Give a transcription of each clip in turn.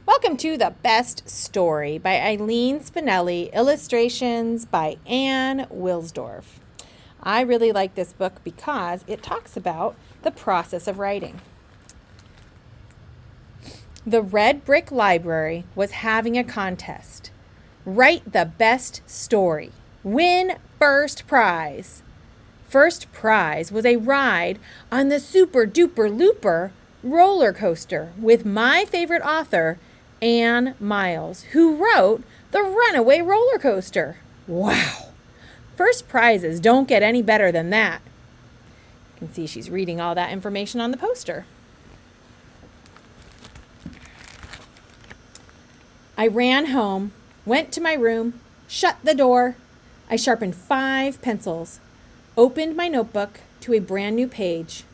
Welcome to The Best Story by Eileen Spinelli, illustrations by Ann Wilsdorf. I really like this book because it talks about the process of writing. The Red Brick Library was having a contest. Write the best story. Win first prize. First prize was a ride on the Super Duper Looper roller coaster with my favorite author, Anne Miles, who wrote The Runaway Roller Coaster. Wow! First prizes don't get any better than that. You can see she's reading all that information on the poster. I ran home, went to my room, shut the door. I sharpened 5 pencils, opened my notebook to a brand new page,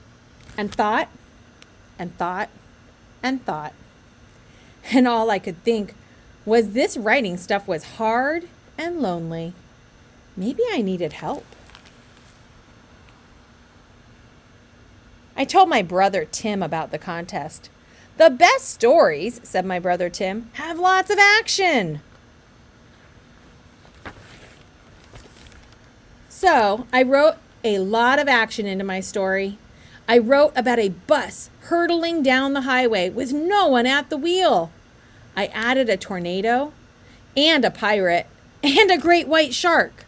and thought, and thought, and thought. And all I could think was this writing stuff was hard and lonely. Maybe I needed help. I told my brother Tim about the contest. The best stories, said my brother Tim, have lots of action. So I wrote a lot of action into my story. I wrote about a bus hurtling down the highway with no one at the wheel. I added a tornado and a pirate and a great white shark.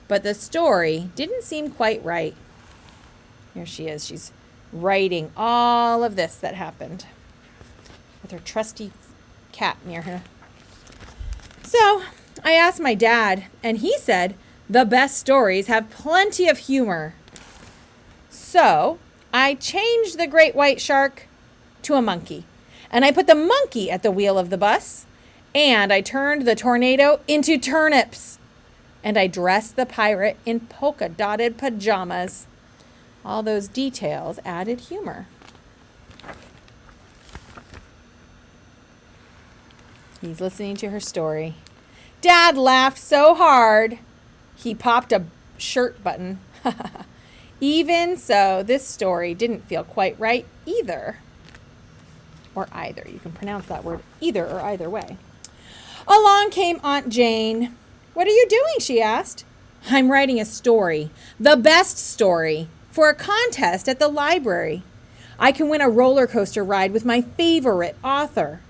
But the story didn't seem quite right. Here she is. She's writing all of this that happened with her trusty cat near her. So I asked my dad, and he said the best stories have plenty of humor. So I changed the great white shark to a monkey. And I put the monkey at the wheel of the bus. And I turned the tornado into turnips. And I dressed the pirate in polka-dotted pajamas. All those details added humor. He's listening to her story. Dad laughed so hard, he popped a shirt button. Even so, this story didn't feel quite right either. Or either. You can pronounce that word either or either way. Along came Aunt Jane. What are you doing? She asked. I'm writing a story, the best story, for a contest at the library. I can win a roller coaster ride with my favorite author.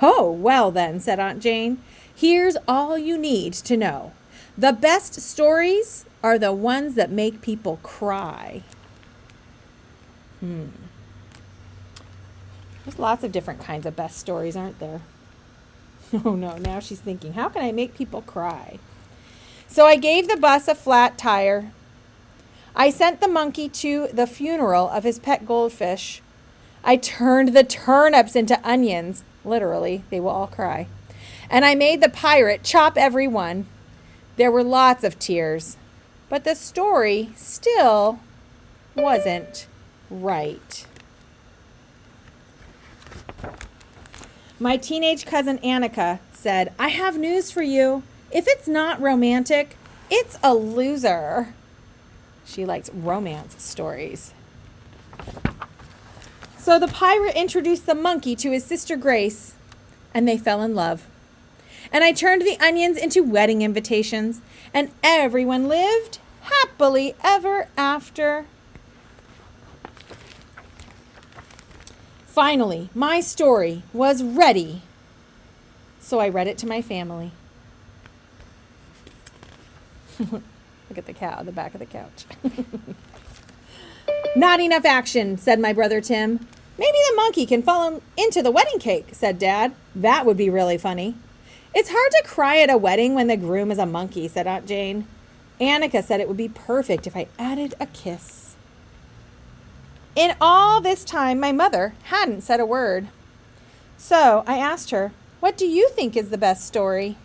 Oh, well then, said Aunt Jane. Here's all you need to know. The best stories are the ones that make people cry. There's lots of different kinds of best stories, aren't there? Oh no, now she's thinking, how can I make people cry? So I gave the bus a flat tire. I sent the monkey to the funeral of his pet goldfish. I turned the turnips into onions. Literally, they will all cry. And I made the pirate chop every one. There were lots of tears, but the story still wasn't right. My teenage cousin Annika said, I have news for you. If it's not romantic, it's a loser. She likes romance stories. So the pirate introduced the monkey to his sister Grace, and they fell in love. And I turned the onions into wedding invitations, and everyone lived happily ever after. Finally, my story was ready, so I read it to my family. Look at the cow on the back of the couch. Not enough action, said my brother Tim. Maybe the monkey can fall into the wedding cake, said Dad. That would be really funny. It's hard to cry at a wedding when the groom is a monkey, said Aunt Jane. Annika said it would be perfect if I added a kiss. In all this time, my mother hadn't said a word. So I asked her, what do you think is the best story?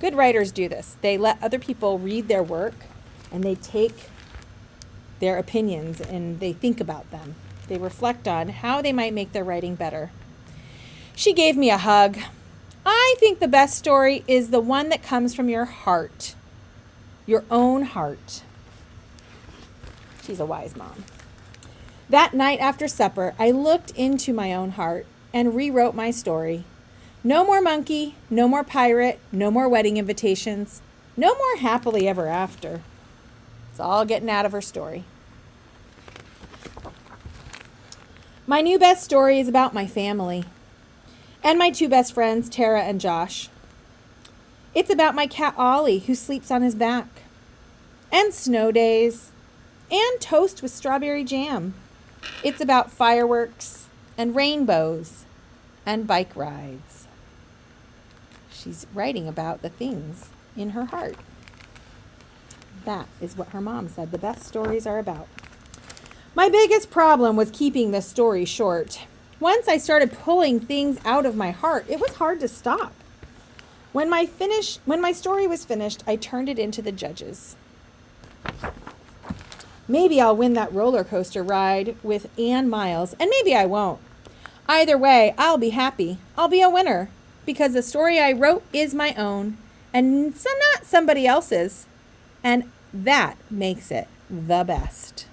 Good writers do this. They let other people read their work, and they take their opinions and they think about them. They reflect on how they might make their writing better. She gave me a hug. I think the best story is the one that comes from your heart, your own heart. She's a wise mom. That night after supper, I looked into my own heart and rewrote my story. No more monkey, no more pirate, no more wedding invitations, no more happily ever after. It's all getting out of her story. My new best story is about my family and my two best friends, Tara and Josh. It's about my cat Ollie, who sleeps on his back, and snow days, and toast with strawberry jam. It's about fireworks and rainbows and bike rides. She's writing about the things in her heart. That is what her mom said the best stories are about. My biggest problem was keeping the story short. Once I started pulling things out of my heart, it was hard to stop. When my story was finished, I turned it into the judges. Maybe I'll win that roller coaster ride with Ann Miles, and maybe I won't. Either way, I'll be happy. I'll be a winner because the story I wrote is my own and not somebody else's. And that makes it the best.